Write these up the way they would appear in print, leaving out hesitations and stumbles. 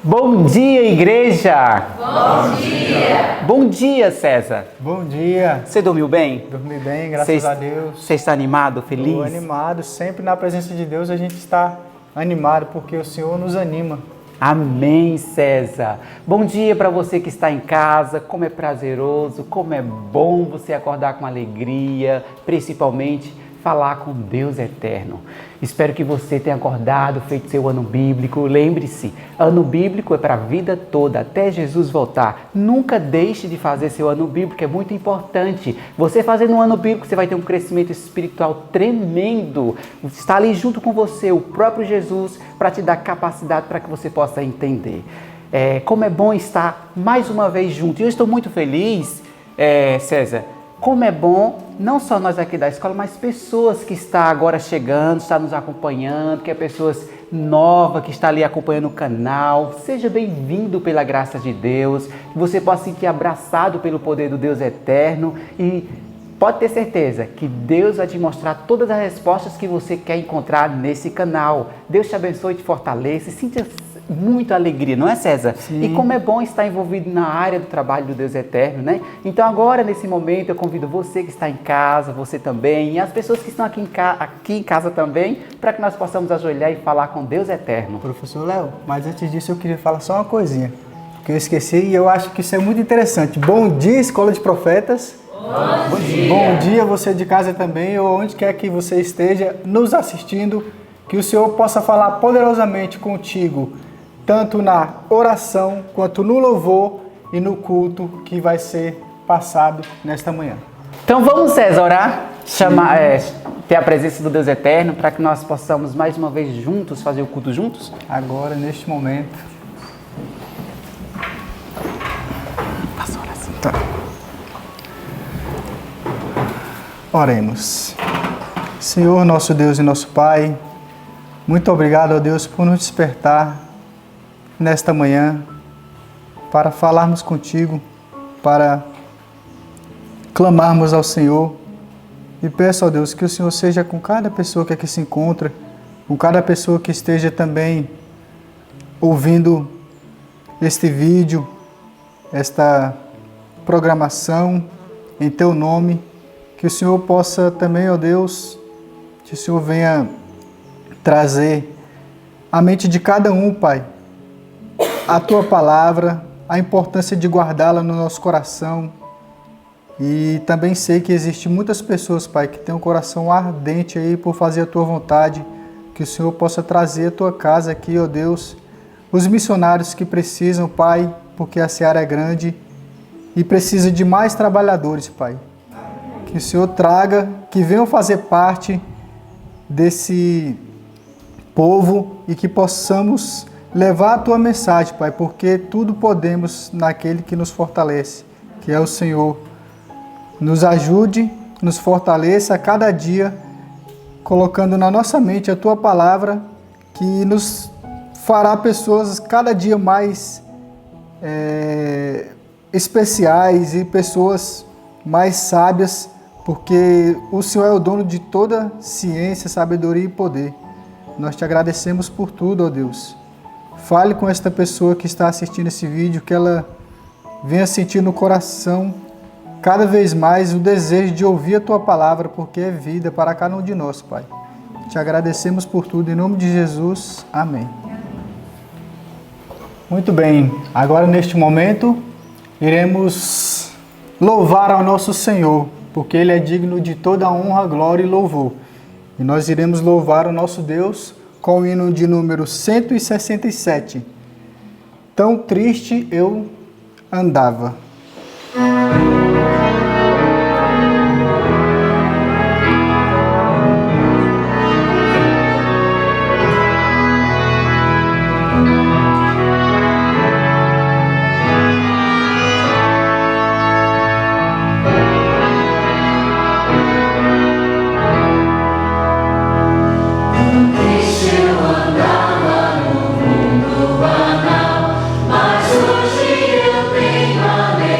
Bom dia, igreja! Bom dia! Bom dia, César! Bom dia! Você dormiu bem? Dormi bem, graças a Deus. Você está animado, feliz? Estou animado, sempre na presença de Deus a gente está animado, porque o Senhor nos anima. Amém, César! Bom dia para você que está em casa, como é prazeroso, como é bom você acordar com alegria, principalmente falar com Deus eterno. Espero que você tenha acordado, feito seu ano bíblico. Lembre-se, ano bíblico é para a vida toda, até Jesus voltar. Nunca deixe de fazer seu ano bíblico, é muito importante. Você fazendo um ano bíblico, você vai ter um crescimento espiritual tremendo. Está ali junto com você, o próprio Jesus, para te dar capacidade para que você possa entender. Como é bom estar mais uma vez junto. E eu estou muito feliz, César. Como é bom, não só nós aqui da escola, mas pessoas que estão agora chegando, estão nos acompanhando, que é pessoas novas que estão ali acompanhando o canal. Seja bem-vindo pela graça de Deus, que você possa se sentir abraçado pelo poder do Deus eterno e pode ter certeza que Deus vai te mostrar todas as respostas que você quer encontrar nesse canal. Deus te abençoe e te fortaleça e sinta muita alegria, não é, César? Sim. E como é bom estar envolvido na área do trabalho do Deus Eterno, né? Então agora, nesse momento, eu convido você que está em casa, você também, e as pessoas que estão aqui em casa também, para que nós possamos ajoelhar e falar com Deus Eterno. Professor Léo, mas antes disso eu queria falar só uma coisinha, que eu esqueci e eu acho que isso é muito interessante. Bom dia, Escola de Profetas. Bom dia! Bom dia, você de casa também, ou onde quer que você esteja nos assistindo, que o Senhor possa falar poderosamente contigo, tanto na oração, quanto no louvor e no culto que vai ser passado nesta manhã. Então vamos, César, orar, ter a presença do Deus Eterno, para que nós possamos mais uma vez juntos fazer o culto juntos? Agora, neste momento. Faça oração. Tá. Oremos. Senhor, nosso Deus e nosso Pai, muito obrigado, ó Deus, por nos despertar nesta manhã para falarmos contigo, para clamarmos ao Senhor. E peço, ó Deus, que o Senhor seja com cada pessoa que aqui se encontra, com cada pessoa que esteja também ouvindo este vídeo, esta programação, em Teu nome. Que o Senhor possa também, ó Deus, que o Senhor venha trazer à mente de cada um, Pai, a Tua palavra, a importância de guardá-la no nosso coração. E também sei que existem muitas pessoas, Pai, que têm um coração ardente aí por fazer a Tua vontade. Que o Senhor possa trazer a Tua casa aqui, ó Deus, os missionários que precisam, Pai, porque a seara é grande e precisa de mais trabalhadores, Pai. Que o Senhor traga, que venham fazer parte desse povo e que possamos levar a Tua mensagem, Pai, porque tudo podemos naquele que nos fortalece, que é o Senhor. Nos ajude, nos fortaleça a cada dia, colocando na nossa mente a Tua palavra, que nos fará pessoas cada dia mais especiais e pessoas mais sábias, porque o Senhor é o dono de toda ciência, sabedoria e poder. Nós te agradecemos por tudo, ó Deus. Fale com esta pessoa que está assistindo esse vídeo, que ela venha sentir no coração cada vez mais o desejo de ouvir a Tua palavra, porque é vida para cada um de nós, Pai. Te agradecemos por tudo, em nome de Jesus. Amém. Muito bem, agora neste momento iremos louvar ao nosso Senhor, porque Ele é digno de toda honra, glória e louvor. E nós iremos louvar o nosso Deus com o hino de número 167. Tão triste eu andava. Mas hoje eu tenho alegria.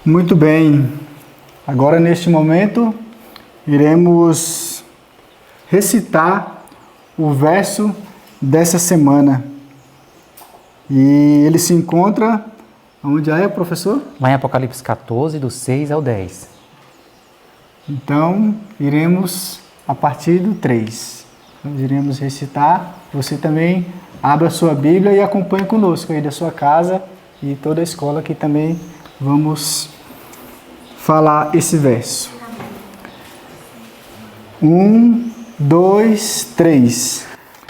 Muito bem, agora neste momento iremos recitar o verso dessa semana. E ele se encontra, onde é, professor? Lá em Apocalipse 14, do 6 ao 10. Então, iremos a partir do 3. Nós iremos recitar. Você também abra a sua Bíblia e acompanhe conosco aí da sua casa e toda a escola que também vamos falar esse verso. 1, 2, 3.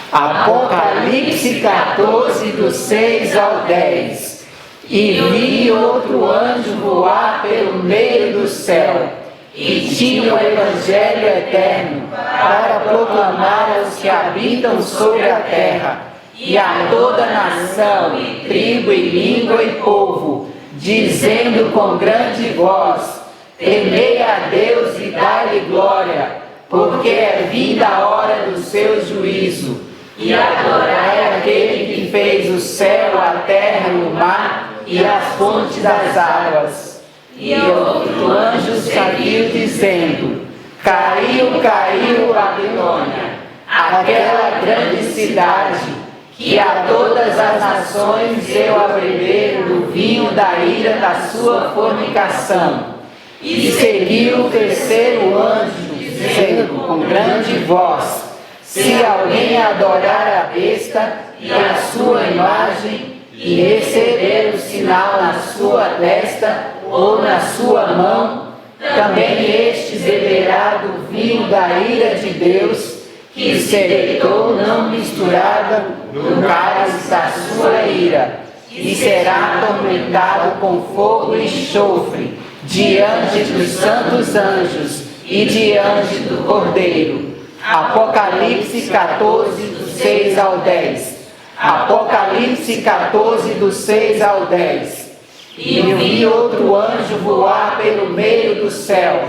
Apocalipse 14, do 6 ao 10. E vi outro anjo voar pelo meio do céu, e tinha o Evangelho eterno para proclamar aos que habitam sobre a terra, e a toda nação, e tribo, e língua, e povo, dizendo com grande voz: temei a Deus e dai-lhe glória, porque é vinda a hora do seu juízo, e adorai aquele que fez o céu, a terra e o mar, e as fontes das águas. E outro anjo saiu dizendo: caiu, caiu Babilônia, aquela grande cidade, que a todas as nações deu a beber do vinho da ira da sua fornicação. E seguiu o terceiro anjo, dizendo com grande voz: se alguém adorar a besta e a sua imagem, e receber o sinal na sua testa ou na sua mão, também este beberá do vinho da ira de Deus, que se deitou não misturada no cálice da sua ira, e será atormentado com fogo e enxofre diante dos santos anjos e diante do Cordeiro. Apocalipse 14, do 6 ao 10. Apocalipse 14, do 6 ao 10. E eu vi outro anjo voar pelo meio do céu,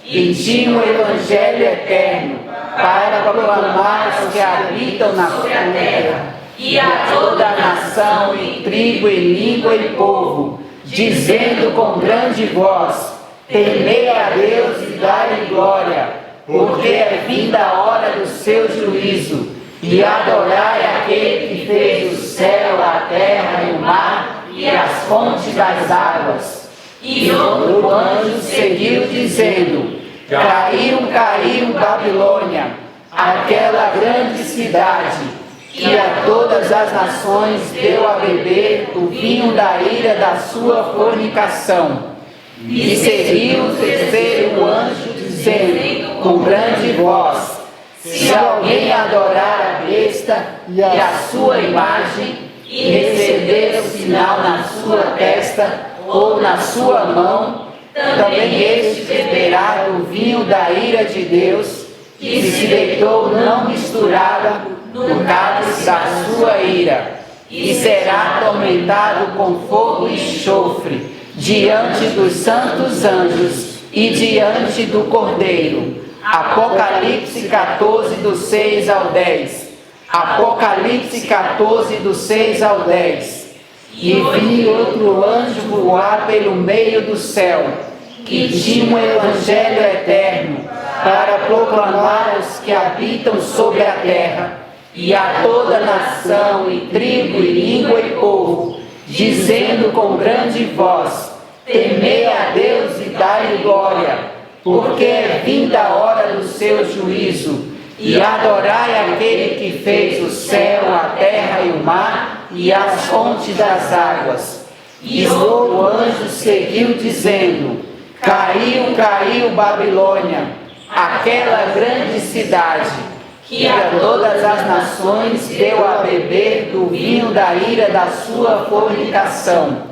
e tinha o Evangelho eterno para proclamar aos que habitam na terra, e a toda a nação, e tribo, e língua, e povo, dizendo com grande voz: temei a Deus e dai-lhe glória, porque é vinda a hora do seu juízo, e adorai aquele que fez o céu, a terra e o mar, e as fontes das águas. E outro anjo seguiu dizendo: caiu, caiu Babilônia, aquela grande cidade, que a todas as nações deu a beber o vinho da ira da sua fornicação. E seguiu o terceiro anjo dizendo com grande voz: se alguém adorar a besta e a sua imagem, e receber o sinal na sua testa ou na sua mão, também este beberá do vinho da ira de Deus, que se deitou não misturada no cálice da sua ira, e será atormentado com fogo e enxofre diante dos santos anjos e diante do Cordeiro. Apocalipse 14, do 6 ao 10. Apocalipse 14, do 6 ao 10. E vi outro anjo voar pelo meio do céu, que tinha um Evangelho eterno para proclamar aos que habitam sobre a terra, e a toda nação, e tribo, e língua, e povo, dizendo com grande voz: temei a Deus e dai-lhe glória, porque é vinda a hora do seu juízo, e adorai aquele que fez o céu, a terra e o mar, e as fontes das águas. E outro anjo seguiu dizendo: caiu, caiu Babilônia, aquela grande cidade, que a todas as nações deu a beber do vinho da ira da sua fornicação.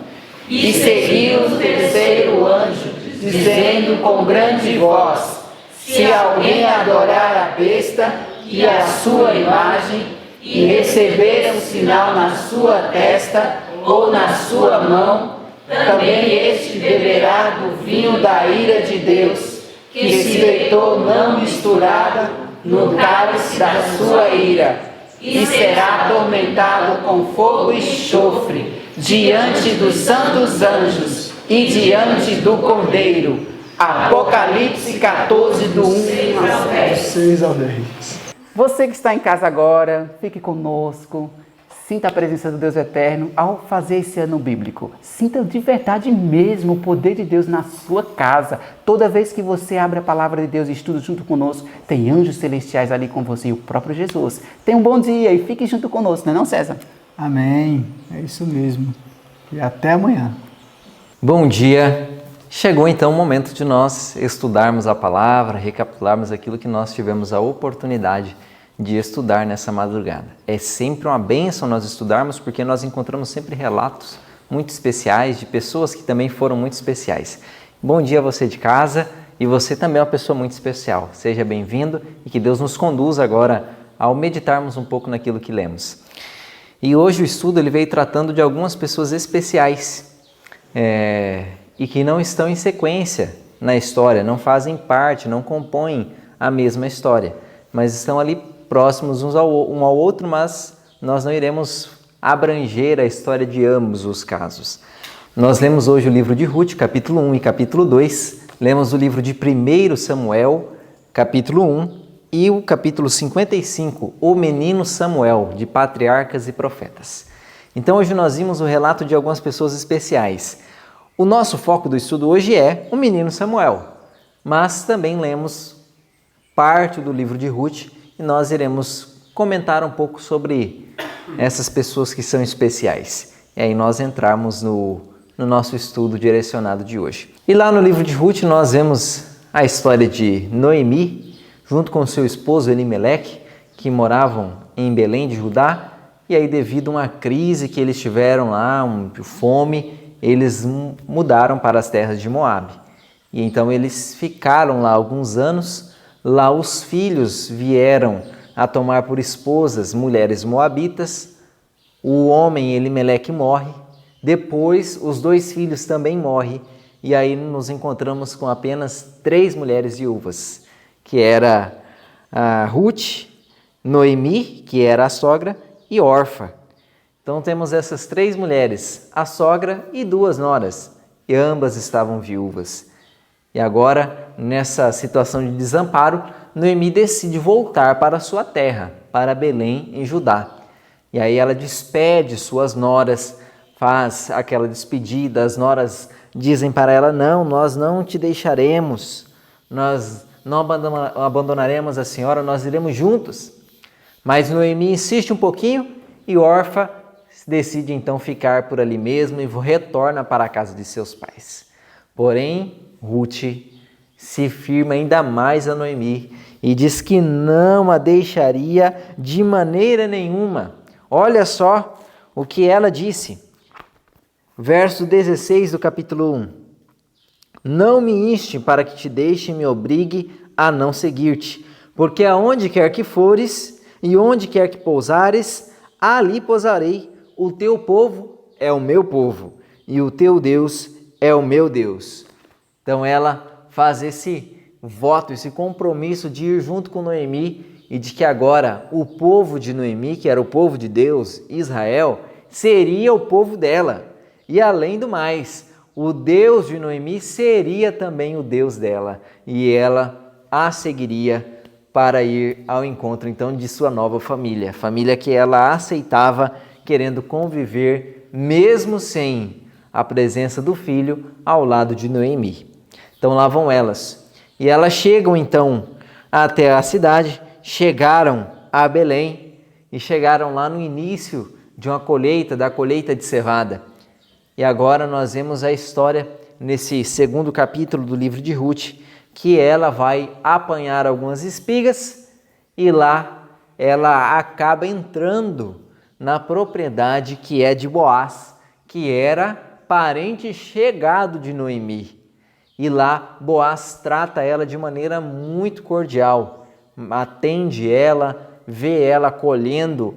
E seguiu o terceiro anjo, dizendo com grande voz: se alguém adorar a besta e a sua imagem, e receber um sinal na sua testa ou na sua mão, também este beberá do vinho da ira de Deus, que se deitou não misturada no cálice da sua ira, e será atormentado com fogo e enxofre diante dos santos anjos e diante do Cordeiro. Apocalipse 14, do 1 ao 10. 6 ao 10. Você que está em casa agora, fique conosco. Sinta a presença do Deus Eterno ao fazer esse ano bíblico. Sinta de verdade mesmo o poder de Deus na sua casa. Toda vez que você abre a palavra de Deus e estuda junto conosco, tem anjos celestiais ali com você e o próprio Jesus. Tenha um bom dia e fique junto conosco, não é não, César? Amém. É isso mesmo. E até amanhã. Bom dia! Chegou então o momento de nós estudarmos a palavra, recapitularmos aquilo que nós tivemos a oportunidade de estudar nessa madrugada. É sempre uma bênção nós estudarmos, porque nós encontramos sempre relatos muito especiais de pessoas que também foram muito especiais. Bom dia a você de casa, e você também é uma pessoa muito especial. Seja bem-vindo e que Deus nos conduza agora ao meditarmos um pouco naquilo que lemos. E hoje o estudo ele veio tratando de algumas pessoas especiais e que não estão em sequência na história, não fazem parte, não compõem a mesma história, mas estão ali próximos um ao outro, mas nós não iremos abranger a história de ambos os casos. Nós lemos hoje o livro de Ruth, capítulo 1 e capítulo 2, lemos o livro de 1 Samuel, capítulo 1, e o capítulo 55, O Menino Samuel, de Patriarcas e Profetas. Então hoje nós vimos o relato de algumas pessoas especiais. O nosso foco do estudo hoje é o menino Samuel, mas também lemos parte do livro de Ruth e nós iremos comentar um pouco sobre essas pessoas que são especiais. E aí nós entramos no nosso estudo direcionado de hoje. E lá no livro de Ruth nós vemos a história de Noemi, junto com seu esposo Elimeleque, que moravam em Belém de Judá, e aí devido a uma crise que eles tiveram lá, fome, eles mudaram para as terras de Moabe. E então eles ficaram lá alguns anos. Lá os filhos vieram a tomar por esposas mulheres moabitas. O homem Elimeleque morre. Depois os 2 filhos também morrem. E aí nos encontramos com apenas 3 mulheres viúvas, que era a Ruth, Noemi, que era a sogra, e Orfa. Então temos essas 3 mulheres, a sogra e 2 noras, e ambas estavam viúvas. E agora, nessa situação de desamparo, Noemi decide voltar para a sua terra, para Belém, em Judá. E aí ela despede suas noras, faz aquela despedida, as noras dizem para ela: não, nós não te deixaremos, nós não abandonaremos a senhora, nós iremos juntos. Mas Noemi insiste um pouquinho e Orfa decide então ficar por ali mesmo e retorna para a casa de seus pais. Porém, Ruth se firma ainda mais a Noemi e diz que não a deixaria de maneira nenhuma. Olha só o que ela disse. Verso 16 do capítulo 1. Não me inste para que te deixe e me obrigue a não seguir-te, porque aonde quer que fores e onde quer que pousares, ali pousarei. O teu povo é o meu povo e o teu Deus é o meu Deus. Então ela faz esse voto, esse compromisso de ir junto com Noemi e de que agora o povo de Noemi, que era o povo de Deus, Israel, seria o povo dela. E além do mais, o Deus de Noemi seria também o Deus dela e ela a seguiria para ir ao encontro então de sua nova família, família que ela aceitava, querendo conviver mesmo sem a presença do filho ao lado de Noemi. Então lá vão elas. E elas chegam então até a cidade, chegaram a Belém e chegaram lá no início de uma colheita, da colheita de cevada. E agora nós vemos a história nesse segundo capítulo do livro de Ruth, que ela vai apanhar algumas espigas e lá ela acaba entrando na propriedade que é de Boaz, que era parente chegado de Noemi. E lá Boaz trata ela de maneira muito cordial, atende ela, vê ela colhendo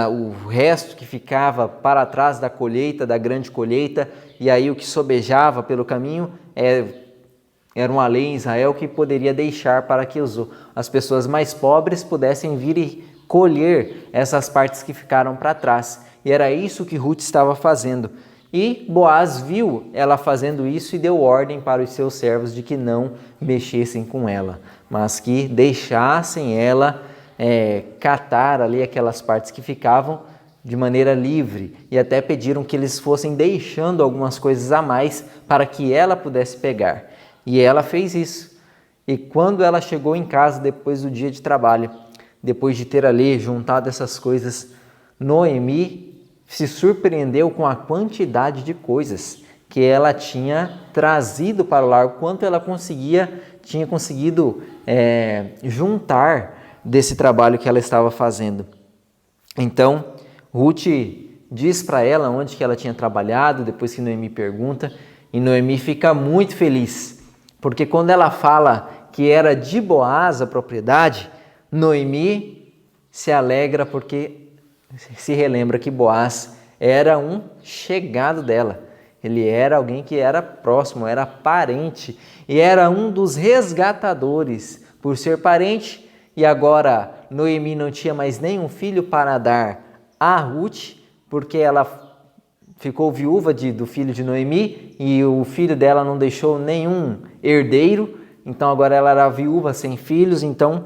o resto que ficava para trás da colheita, da grande colheita, e aí o que sobejava pelo caminho era uma lei em Israel que poderia deixar para que as pessoas mais pobres pudessem vir e colher essas partes que ficaram para trás. E era isso que Ruth estava fazendo. E Boaz viu ela fazendo isso e deu ordem para os seus servos de que não mexessem com ela, mas que deixassem ela catar ali aquelas partes que ficavam de maneira livre, e até pediram que eles fossem deixando algumas coisas a mais para que ela pudesse pegar. E ela fez isso. E quando ela chegou em casa depois do dia de trabalho, depois de ter ali juntado essas coisas, Noemi se surpreendeu com a quantidade de coisas que ela tinha trazido para o lar, o quanto ela tinha conseguido juntar desse trabalho que ela estava fazendo. Então, Ruth diz para ela onde que ela tinha trabalhado, depois que Noemi pergunta, e Noemi fica muito feliz, porque quando ela fala que era de Boaz a propriedade, Noemi se alegra porque se relembra que Boaz era um chegado dela. Ele era alguém que era próximo, era parente e era um dos resgatadores por ser parente. E agora Noemi não tinha mais nenhum filho para dar a Ruth, porque ela ficou viúva do filho de Noemi e o filho dela não deixou nenhum herdeiro. Então agora ela era viúva sem filhos, então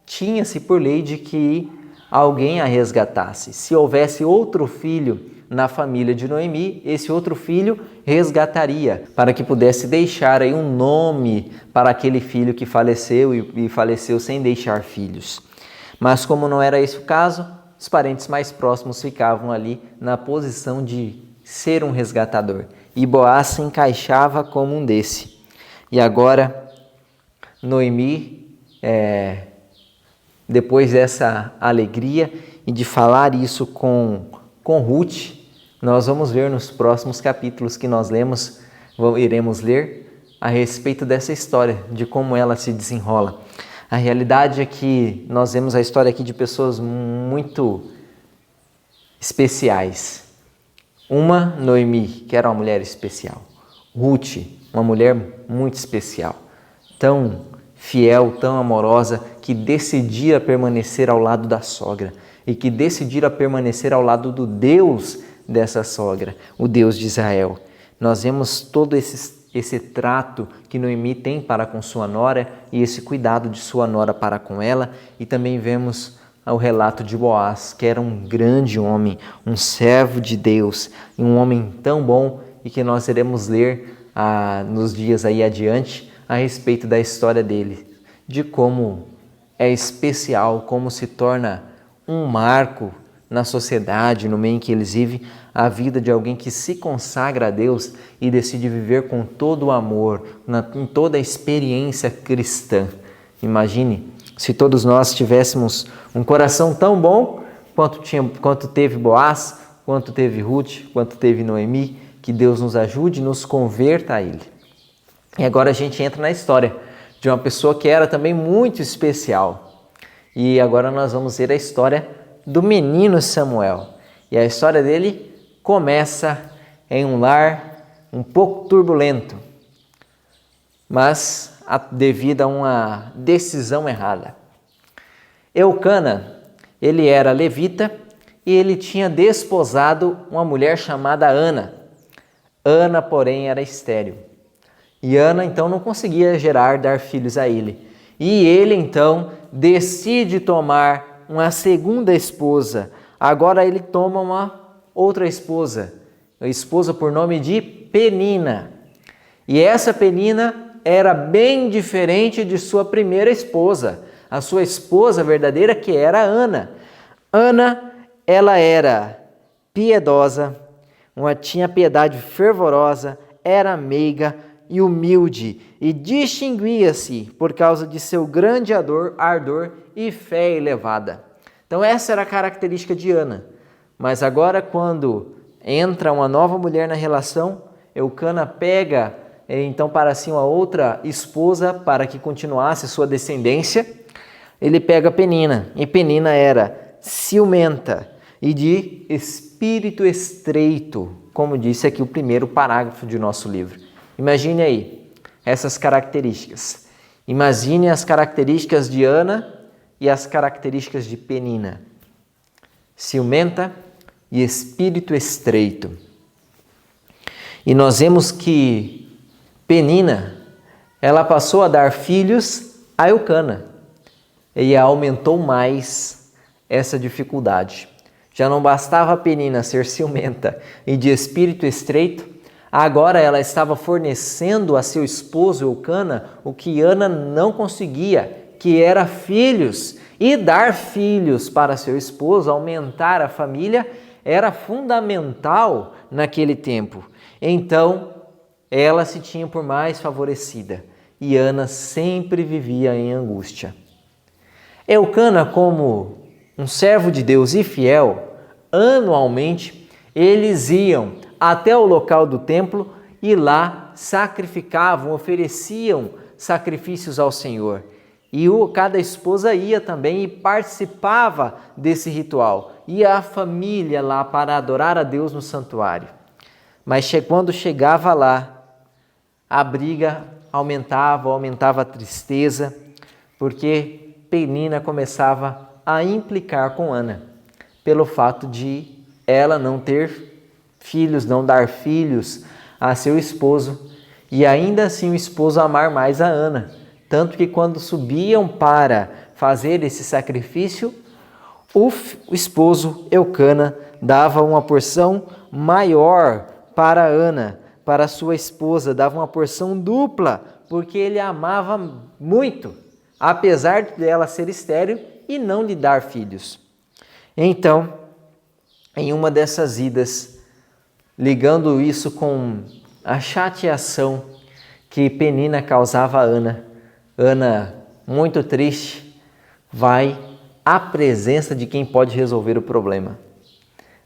tinha-se por lei de que alguém a resgatasse. Se houvesse outro filho na família de Noemi, esse outro filho resgataria, para que pudesse deixar aí um nome para aquele filho que faleceu e faleceu sem deixar filhos. Mas como não era esse o caso, os parentes mais próximos ficavam ali na posição de ser um resgatador. E Boaz se encaixava como um desse. E agora, Noemi, depois dessa alegria e de falar isso com Ruth, nós vamos ver nos próximos capítulos que nós iremos ler a respeito dessa história, de como ela se desenrola. A realidade é que nós vemos a história aqui de pessoas muito especiais. Uma, Noemi, que era uma mulher especial. Ruth, uma mulher muito especial. Tão fiel, tão amorosa, que decidia permanecer ao lado da sogra e que decidia permanecer ao lado do Deus dessa sogra, o Deus de Israel. Nós vemos todo esse trato que Noemi tem para com sua nora e esse cuidado de sua nora para com ela, e também vemos o relato de Boaz, que era um grande homem, um servo de Deus, um homem tão bom, e que nós iremos ler nos dias aí adiante a respeito da história dele, de como é especial, como se torna um marco na sociedade, no meio em que eles vivem, a vida de alguém que se consagra a Deus e decide viver com todo o amor, em toda a experiência cristã. Imagine se todos nós tivéssemos um coração tão bom quanto teve Boaz, quanto teve Ruth, quanto teve Noemi. Que Deus nos ajude e nos converta a Ele. E agora a gente entra na história de uma pessoa que era também muito especial. E agora nós vamos ver a história do menino Samuel. E a história dele começa em um lar um pouco turbulento, mas devido a uma decisão errada. Eucana, ele era levita e ele tinha desposado uma mulher chamada Ana. Ana, porém, era estéril. E Ana, então, não conseguia dar filhos a ele. E ele, então, decide tomar uma segunda esposa. Agora ele toma uma outra esposa, a esposa por nome de Penina. E essa Penina era bem diferente de sua primeira esposa, a sua esposa verdadeira, que era Ana. Ana, ela era piedosa, tinha piedade fervorosa, era meiga e humilde e distinguia-se por causa de seu grande ardor e fé elevada. Então essa era a característica de Ana. Mas agora, quando entra uma nova mulher na relação, Eucana pega então para si uma outra esposa para que continuasse sua descendência. Ele pega Penina, e Penina era ciumenta e de espírito estreito, como disse aqui o primeiro parágrafo de nosso livro. Imagine aí essas características. Imagine as características de Ana e as características de Penina. Ciumenta e espírito estreito. E nós vemos que Penina, ela passou a dar filhos a Eucana e aumentou mais essa dificuldade. Já não bastava a Penina ser ciumenta e de espírito estreito, agora ela estava fornecendo a seu esposo Eucana o que Ana não conseguia, que era filhos. E dar filhos para seu esposo, aumentar a família, era fundamental naquele tempo. Então, ela se tinha por mais favorecida e Ana sempre vivia em angústia. Eucana, como um servo de Deus e fiel, anualmente eles iam até o local do templo e lá sacrificavam, ofereciam sacrifícios ao Senhor. E cada esposa ia também e participava desse ritual. Ia a família lá para adorar a Deus no santuário. Mas quando chegava lá, a briga aumentava a tristeza, porque Penina começava a implicar com Ana, pelo fato de ela não ter filhos, não dar filhos a seu esposo, e ainda assim o esposo amar mais a Ana. Tanto que quando subiam para fazer esse sacrifício, o esposo Eucana dava uma porção maior para Ana, para sua esposa, dava uma porção dupla, porque ele a amava muito, apesar dela ser estéril e não lhe dar filhos. Então, em uma dessas idas, ligando isso com a chateação que Penina causava a Ana, Ana, muito triste, vai à presença de quem pode resolver o problema.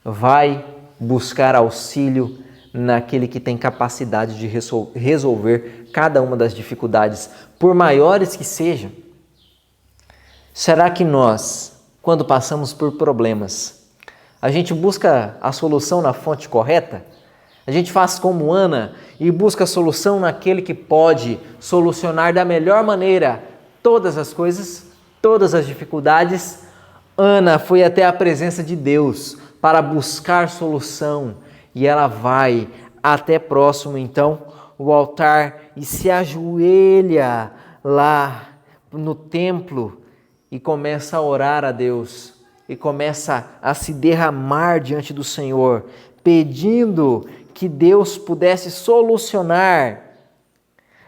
Vai buscar auxílio naquele que tem capacidade de resolver cada uma das dificuldades, por maiores que sejam. Será que nós, quando passamos por problemas, a gente busca a solução na fonte correta? A gente faz como Ana e busca a solução naquele que pode solucionar da melhor maneira todas as coisas, todas as dificuldades? Ana foi até a presença de Deus para buscar solução e ela vai até próximo então o altar e se ajoelha lá no templo e começa a orar a Deus e começa a se derramar diante do Senhor, pedindo que Deus pudesse solucionar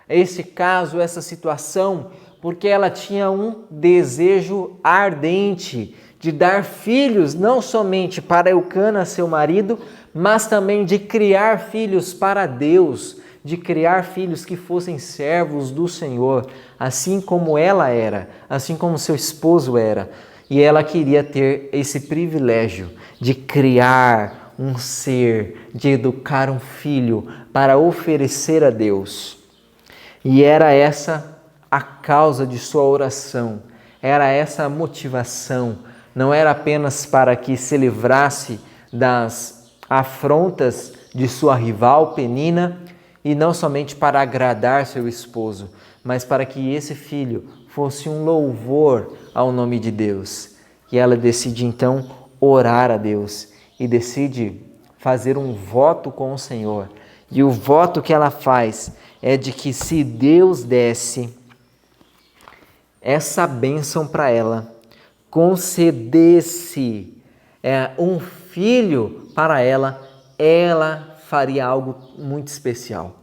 esse caso, essa situação, porque ela tinha um desejo ardente de dar filhos, não somente para Eucana, seu marido, mas também de criar filhos para Deus, de criar filhos que fossem servos do Senhor, assim como ela era, assim como seu esposo era. E ela queria ter esse privilégio de criar um ser, de educar um filho para oferecer a Deus. E era essa a causa de sua oração, era essa a motivação. Não era apenas para que se livrasse das afrontas de sua rival Penina e não somente para agradar seu esposo, mas para que esse filho fosse um louvor ao nome de Deus. E ela decide então orar a Deus e decide fazer um voto com o Senhor. E o voto que ela faz é de que se Deus desse, essa bênção para ela, concedesse um filho para ela, ela faria algo muito especial.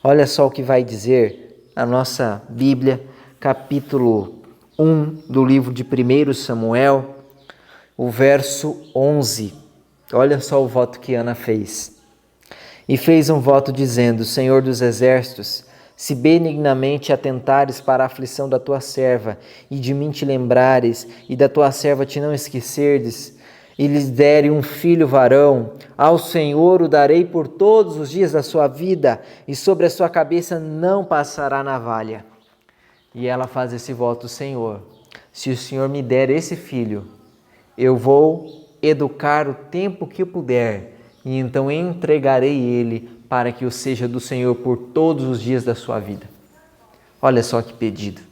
Olha só o que vai dizer a nossa Bíblia, capítulo 1 do livro de 1 Samuel, o verso 11. Olha só o voto que Ana fez. E fez um voto dizendo: Senhor dos exércitos, se benignamente atentares para a aflição da tua serva, e de mim te lembrares, e da tua serva te não esquecerdes, e lhes dere um filho varão, ao Senhor o darei por todos os dias da sua vida, e sobre a sua cabeça não passará navalha. E ela faz esse voto: Senhor, se o Senhor me der esse filho, eu vou educar o tempo que puder, e então entregarei ele para que o seja do Senhor por todos os dias da sua vida. Olha só que pedido.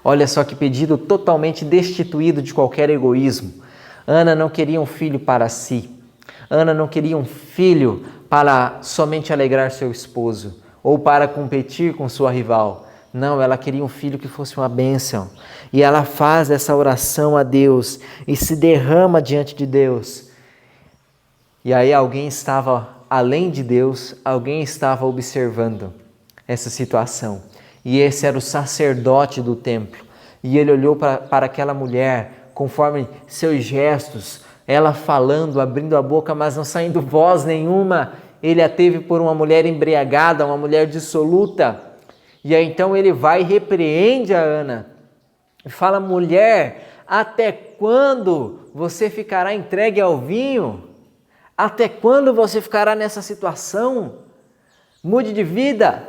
Olha só que pedido totalmente destituído de qualquer egoísmo. Ana não queria um filho para si. Ana não queria um filho para somente alegrar seu esposo ou para competir com sua rival. Não, ela queria um filho que fosse uma bênção. E ela faz essa oração a Deus e se derrama diante de Deus. E aí alguém estava, além de Deus, alguém estava observando essa situação. E esse era o sacerdote do templo. E ele olhou para aquela mulher, conforme seus gestos, ela falando, abrindo a boca, mas não saindo voz nenhuma. Ele a teve por uma mulher embriagada, uma mulher dissoluta. E aí então ele vai e repreende a Ana. E fala: mulher, até quando você ficará entregue ao vinho? Até quando você ficará nessa situação? Mude de vida.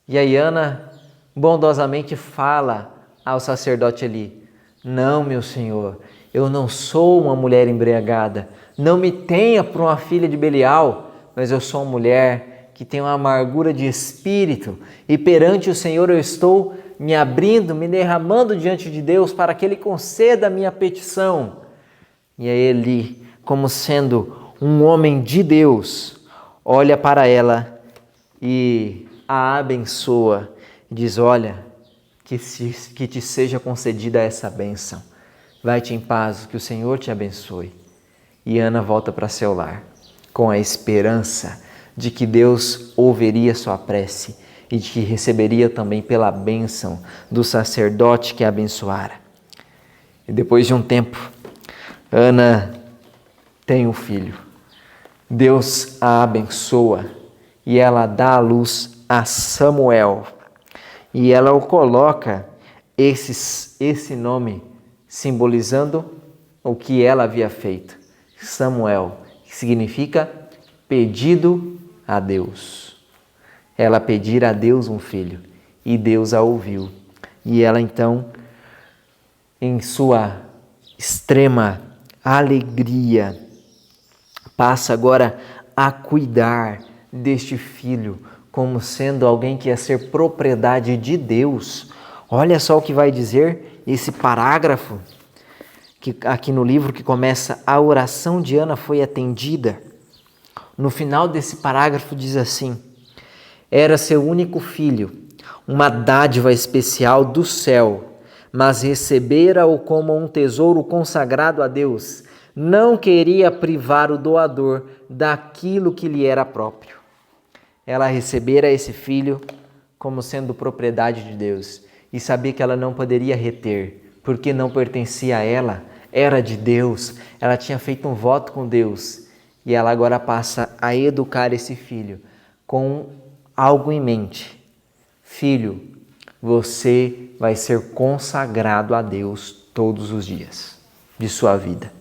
E aí Ana bondosamente fala ao sacerdote ali: não, meu senhor, eu não sou uma mulher embriagada. Não me tenha por uma filha de Belial, mas eu sou uma mulher que tem uma amargura de espírito. E perante o Senhor eu estou me abrindo, me derramando diante de Deus para que Ele conceda a minha petição. E aí ele, como sendo um homem de Deus, olha para ela e a abençoa. Diz: olha, que te seja concedida essa bênção. Vai-te em paz, que o Senhor te abençoe. E Ana volta para seu lar, com a esperança de que Deus ouviria sua prece e de que receberia também pela bênção do sacerdote que a abençoara. E depois de um tempo, Ana tem um filho. Deus a abençoa e ela dá à luz a Samuel. E ela o coloca esse nome simbolizando o que ela havia feito. Samuel, que significa pedido a Deus. Ela pedir a Deus um filho e Deus a ouviu. E ela então, em sua extrema alegria, passa agora a cuidar deste filho como sendo alguém que ia ser propriedade de Deus. Olha só o que vai dizer esse parágrafo que aqui no livro, que começa: a oração de Ana foi atendida. No final desse parágrafo diz assim: era seu único filho, uma dádiva especial do céu, mas recebera-o como um tesouro consagrado a Deus. Não queria privar o doador daquilo que lhe era próprio. Ela recebera esse filho como sendo propriedade de Deus e sabia que ela não poderia reter, porque não pertencia a ela, era de Deus. Ela tinha feito um voto com Deus e ela agora passa a educar esse filho com algo em mente. Filho, você vai ser consagrado a Deus todos os dias de sua vida.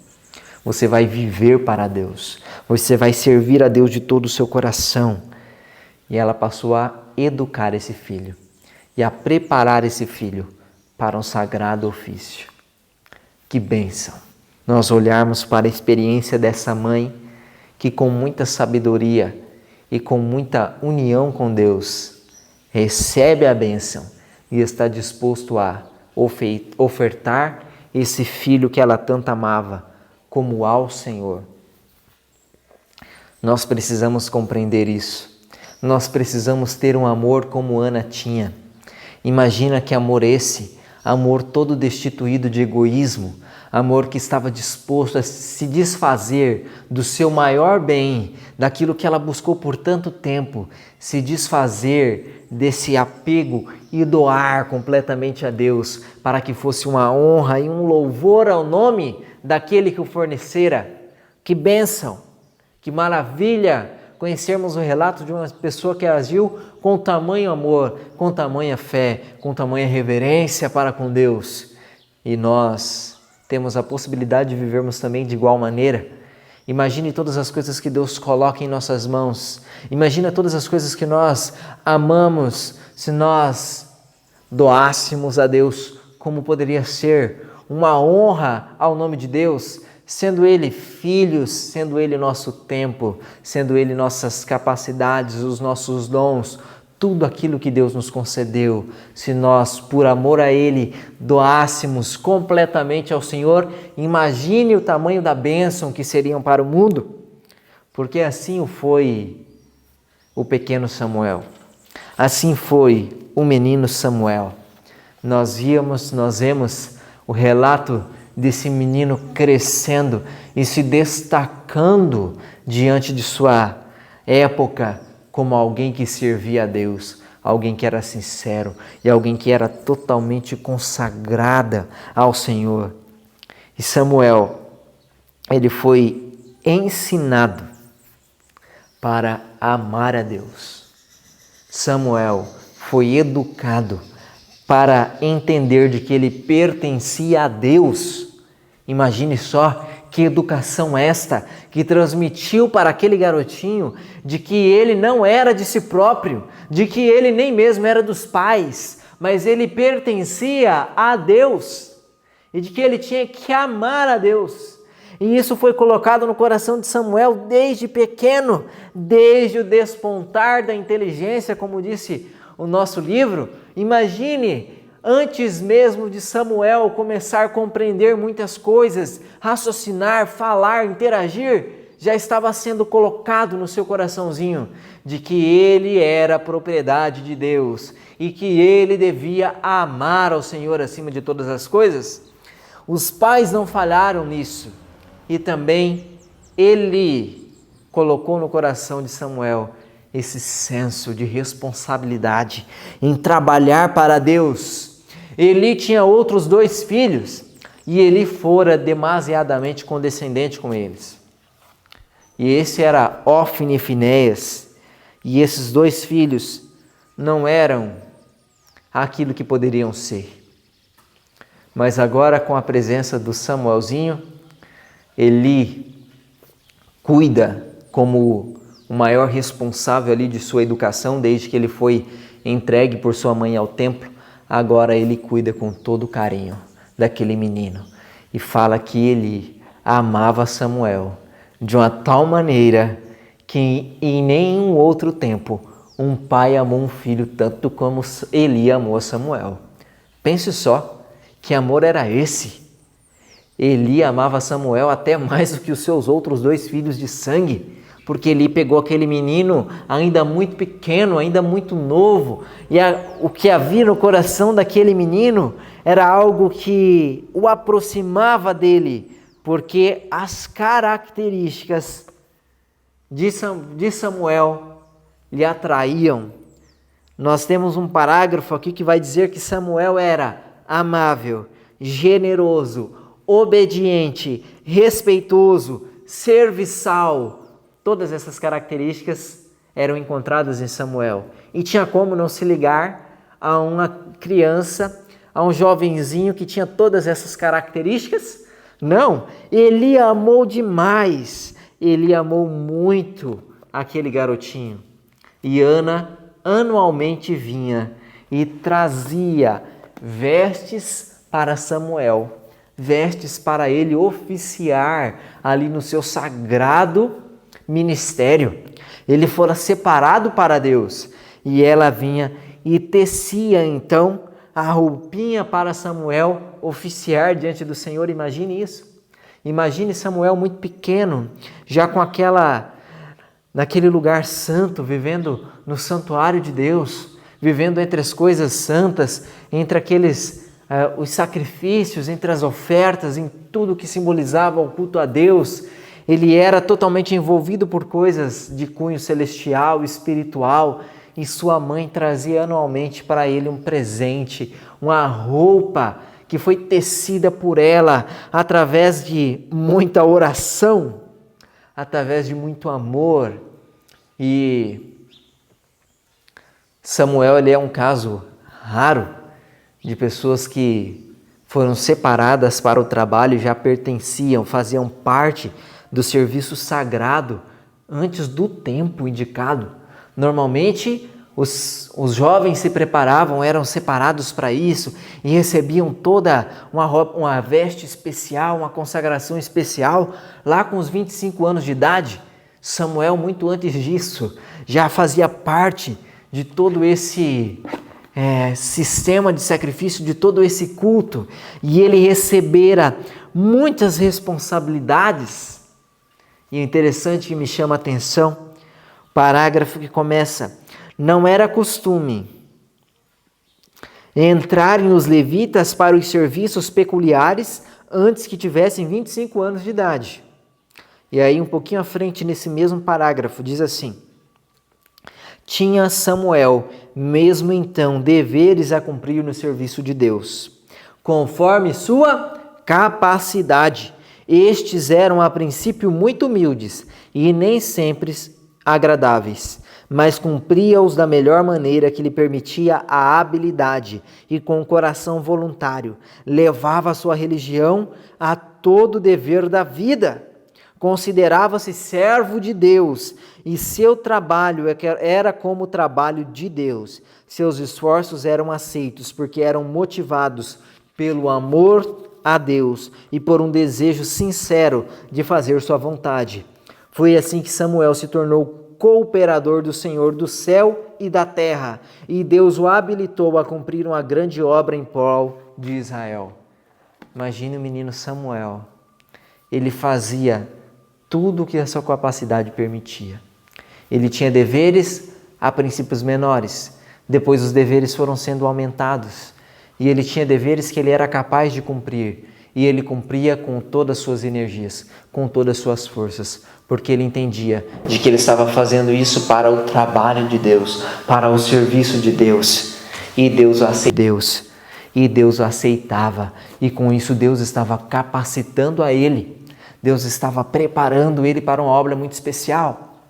Você vai viver para Deus. Você vai servir a Deus de todo o seu coração. E ela passou a educar esse filho e a preparar esse filho para um sagrado ofício. Que bênção! Nós olharmos para a experiência dessa mãe que, com muita sabedoria e com muita união com Deus, recebe a bênção e está disposto a ofertar esse filho que ela tanto amava como ao Senhor. Nós precisamos compreender isso. Nós precisamos ter um amor como Ana tinha. Imagina que amor esse, amor todo destituído de egoísmo, amor que estava disposto a se desfazer do seu maior bem, daquilo que ela buscou por tanto tempo, se desfazer desse apego e doar completamente a Deus, para que fosse uma honra e um louvor ao nome daquele que o fornecera. Que bênção, que maravilha conhecermos o relato de uma pessoa que agiu com tamanho amor, com tamanha fé, com tamanha reverência para com Deus. E nós temos a possibilidade de vivermos também de igual maneira. Imagine todas as coisas que Deus coloca em nossas mãos. Imagina todas as coisas que nós amamos, se nós doássemos a Deus, como poderia ser uma honra ao nome de Deus, sendo Ele filhos, sendo Ele nosso tempo, sendo Ele nossas capacidades, os nossos dons, tudo aquilo que Deus nos concedeu. Se nós, por amor a Ele, doássemos completamente ao Senhor, imagine o tamanho da bênção que seriam para o mundo, porque assim foi o pequeno Samuel, assim foi o menino Samuel. Nós vemos o relato desse menino crescendo e se destacando diante de sua época como alguém que servia a Deus, alguém que era sincero e alguém que era totalmente consagrada ao Senhor. E Samuel, ele foi ensinado para amar a Deus. Samuel foi educado para entender de que ele pertencia a Deus. Imagine só que educação esta que transmitiu para aquele garotinho de que ele não era de si próprio, de que ele nem mesmo era dos pais, mas ele pertencia a Deus e de que ele tinha que amar a Deus. E isso foi colocado no coração de Samuel desde pequeno, desde o despontar da inteligência, como disse o nosso livro. Imagine, antes mesmo de Samuel começar a compreender muitas coisas, raciocinar, falar, interagir, já estava sendo colocado no seu coraçãozinho de que ele era propriedade de Deus e que ele devia amar ao Senhor acima de todas as coisas. Os pais não falharam nisso e também ele colocou no coração de Samuel esse senso de responsabilidade em trabalhar para Deus. Eli tinha outros 2 filhos e Eli fora demasiadamente condescendente com eles. E esse era Ofni e Finéias. E esses 2 filhos não eram aquilo que poderiam ser. Mas agora, com a presença do Samuelzinho, Eli cuida como o maior responsável ali de sua educação, desde que ele foi entregue por sua mãe ao templo. Agora ele cuida com todo o carinho daquele menino e fala que ele amava Samuel de uma tal maneira que em nenhum outro tempo um pai amou um filho tanto como Eli amou a Samuel. Pense só, que amor era esse? Eli amava Samuel até mais do que os seus outros 2 filhos de sangue, porque Eli pegou aquele menino ainda muito pequeno, ainda muito novo, e o que havia no coração daquele menino era algo que o aproximava dele, porque as características de Samuel lhe atraíam. Nós temos um parágrafo aqui que vai dizer que Samuel era amável, generoso, obediente, respeitoso, serviçal. Todas essas características eram encontradas em Samuel. E tinha como não se ligar a uma criança, a um jovenzinho que tinha todas essas características? Não, Eli amou demais, Eli amou muito aquele garotinho. E Ana anualmente vinha e trazia vestes para Samuel, vestes para ele oficiar ali no seu sagrado ministério. Ele fora separado para Deus e ela vinha e tecia então a roupinha para Samuel oficiar diante do Senhor. Imagine isso. Imagine Samuel muito pequeno, já com naquele lugar santo, vivendo no santuário de Deus, vivendo entre as coisas santas, entre os sacrifícios, entre as ofertas, em tudo que simbolizava o culto a Deus. Ele era totalmente envolvido por coisas de cunho celestial, espiritual, e sua mãe trazia anualmente para ele um presente, uma roupa que foi tecida por ela através de muita oração, através de muito amor. E Samuel, ele é um caso raro de pessoas que foram separadas para o trabalho, já pertenciam, faziam parte do serviço sagrado antes do tempo indicado. Normalmente, os jovens se preparavam, eram separados para isso e recebiam toda uma veste especial, uma consagração especial, lá com os 25 anos de idade. Samuel, muito antes disso, já fazia parte de todo esse sistema de sacrifício, de todo esse culto, e ele recebera muitas responsabilidades. E é interessante que me chama a atenção, parágrafo que começa: não era costume entrarem os levitas para os serviços peculiares antes que tivessem 25 anos de idade. E aí, um pouquinho à frente, nesse mesmo parágrafo, diz assim: tinha Samuel, mesmo então, deveres a cumprir no serviço de Deus, conforme sua capacidade. Estes eram a princípio muito humildes e nem sempre agradáveis, mas cumpria-os da melhor maneira que lhe permitia a habilidade, e com o coração voluntário levava a sua religião a todo o dever da vida. Considerava-se servo de Deus e seu trabalho era como o trabalho de Deus. Seus esforços eram aceitos porque eram motivados pelo amor a Deus e por um desejo sincero de fazer sua vontade. Foi assim que Samuel se tornou cooperador do Senhor do céu e da terra, e Deus o habilitou a cumprir uma grande obra em prol de Israel. Imagine o menino Samuel. Ele fazia tudo o que a sua capacidade permitia. Ele tinha deveres, a princípios menores, depois os deveres foram sendo aumentados, e ele tinha deveres que ele era capaz de cumprir, e ele cumpria com todas as suas energias, com todas as suas forças, porque ele entendia de que ele estava fazendo isso para o trabalho de Deus, para o serviço de Deus, e Deus o aceitava, e com isso Deus estava capacitando a ele, Deus estava preparando ele para uma obra muito especial.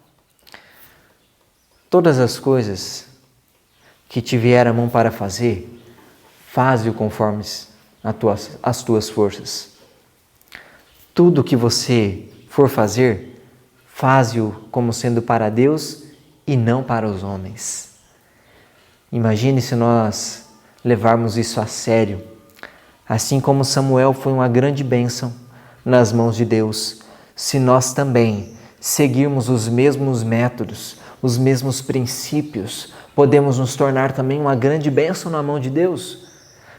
Todas as coisas que te vier a mão para fazer, faze-o conforme as tuas forças. Tudo que você for fazer, faze-o como sendo para Deus e não para os homens. Imagine se nós levarmos isso a sério. Assim como Samuel foi uma grande bênção nas mãos de Deus, se nós também seguirmos os mesmos métodos, os mesmos princípios, podemos nos tornar também uma grande bênção na mão de Deus.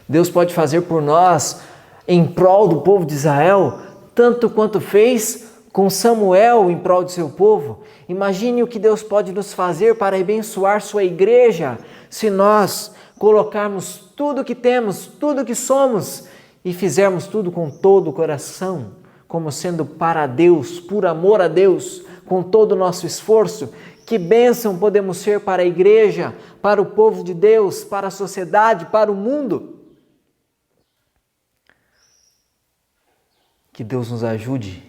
Deus pode fazer por nós em prol do povo de Israel, tanto quanto fez com Samuel em prol de seu povo. Imagine o que Deus pode nos fazer para abençoar sua igreja, se nós colocarmos tudo que temos, tudo que somos e fizermos tudo com todo o coração, como sendo para Deus, por amor a Deus, com todo o nosso esforço. Que bênção podemos ser para a igreja, para o povo de Deus, para a sociedade, para o mundo. Que Deus nos ajude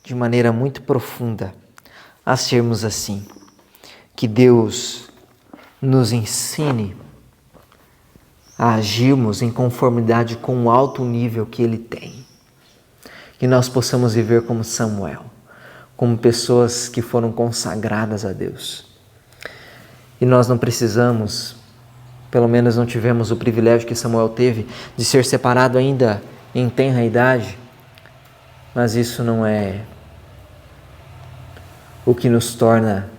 de maneira muito profunda a sermos assim. Que Deus nos ensine a agirmos em conformidade com o alto nível que Ele tem. Que nós possamos viver como Samuel, como pessoas que foram consagradas a Deus. E nós não precisamos, pelo menos não tivemos o privilégio que Samuel teve, de ser separado ainda em tenra idade, mas isso não é o que nos torna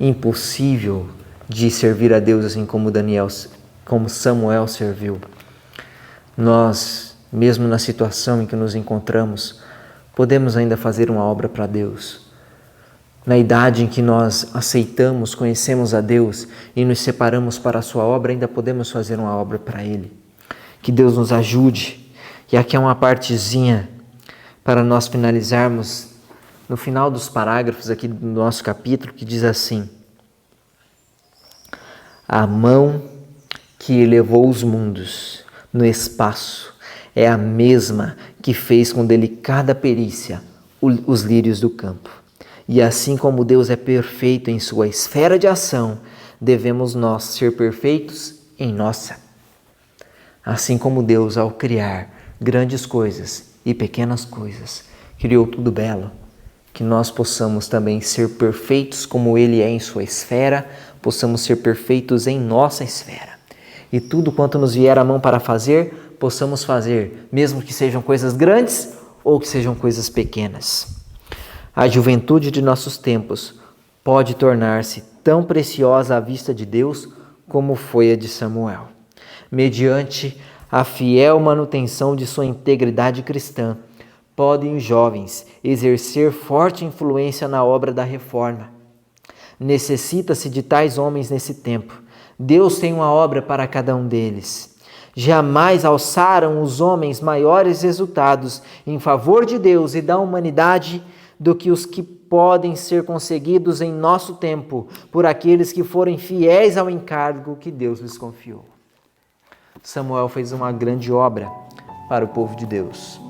impossível de servir a Deus assim como Samuel serviu. Nós, mesmo na situação em que nos encontramos, podemos ainda fazer uma obra para Deus. Na idade em que nós aceitamos, conhecemos a Deus e nos separamos para a sua obra, ainda podemos fazer uma obra para Ele. Que Deus nos ajude. E aqui é uma partezinha para nós finalizarmos no final dos parágrafos aqui do nosso capítulo, que diz assim: a mão que elevou os mundos no espaço é a mesma que fez com delicada perícia os lírios do campo. E assim como Deus é perfeito em sua esfera de ação, devemos nós ser perfeitos em nossa. Assim como Deus, ao criar grandes coisas e pequenas coisas, criou tudo belo, que nós possamos também ser perfeitos como Ele é em sua esfera, possamos ser perfeitos em nossa esfera. E tudo quanto nos vier à mão para fazer, possamos fazer, mesmo que sejam coisas grandes ou que sejam coisas pequenas. A juventude de nossos tempos pode tornar-se tão preciosa à vista de Deus como foi a de Samuel. Mediante a fiel manutenção de sua integridade cristã, podem os jovens exercer forte influência na obra da reforma. Necessita-se de tais homens nesse tempo. Deus tem uma obra para cada um deles. Jamais alçaram os homens maiores resultados em favor de Deus e da humanidade do que os que podem ser conseguidos em nosso tempo por aqueles que forem fiéis ao encargo que Deus lhes confiou. Samuel fez uma grande obra para o povo de Deus.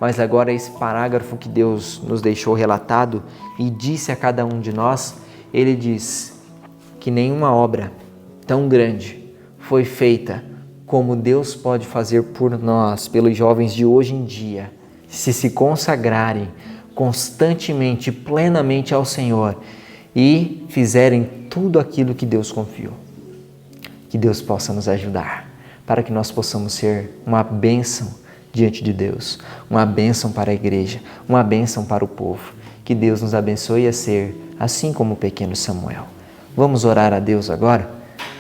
Mas agora esse parágrafo que Deus nos deixou relatado e disse a cada um de nós, ele diz que nenhuma obra tão grande foi feita como Deus pode fazer por nós, pelos jovens de hoje em dia, se consagrarem constantemente, plenamente ao Senhor e fizerem tudo aquilo que Deus confiou. Que Deus possa nos ajudar, para que nós possamos ser uma bênção diante de Deus, uma bênção para a igreja, uma bênção para o povo. Que Deus nos abençoe a ser assim como o pequeno Samuel. Vamos orar a Deus agora?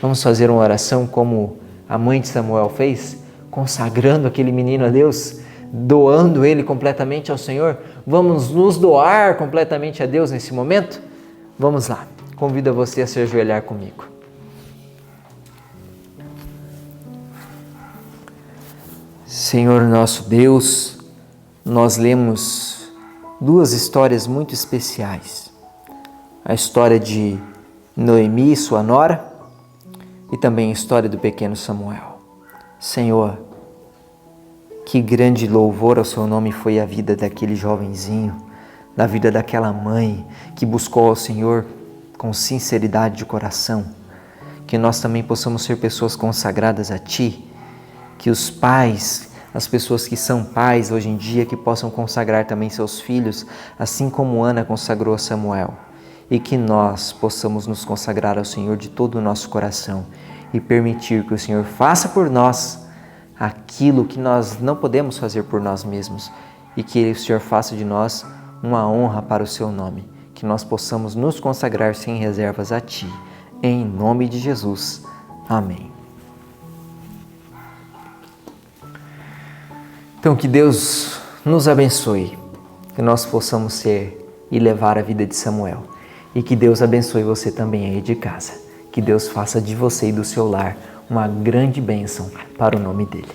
Vamos fazer uma oração como a mãe de Samuel fez, consagrando aquele menino a Deus, doando ele completamente ao Senhor. Vamos nos doar completamente a Deus nesse momento? Vamos lá. Convido você a se ajoelhar comigo. Senhor nosso Deus, nós lemos duas histórias muito especiais. A história de Noemi e sua nora e também a história do pequeno Samuel. Senhor, que grande louvor ao seu nome foi a vida daquele jovenzinho, da vida daquela mãe que buscou ao Senhor com sinceridade de coração. Que nós também possamos ser pessoas consagradas a Ti, que os pais, as pessoas que são pais hoje em dia, que possam consagrar também seus filhos, assim como Ana consagrou a Samuel. E que nós possamos nos consagrar ao Senhor de todo o nosso coração e permitir que o Senhor faça por nós aquilo que nós não podemos fazer por nós mesmos e que o Senhor faça de nós uma honra para o seu nome. Que nós possamos nos consagrar sem reservas a Ti. Em nome de Jesus. Amém. Então, que Deus nos abençoe, que nós possamos ser e levar a vida de Samuel. E que Deus abençoe você também aí de casa. Que Deus faça de você e do seu lar uma grande bênção para o nome dEle.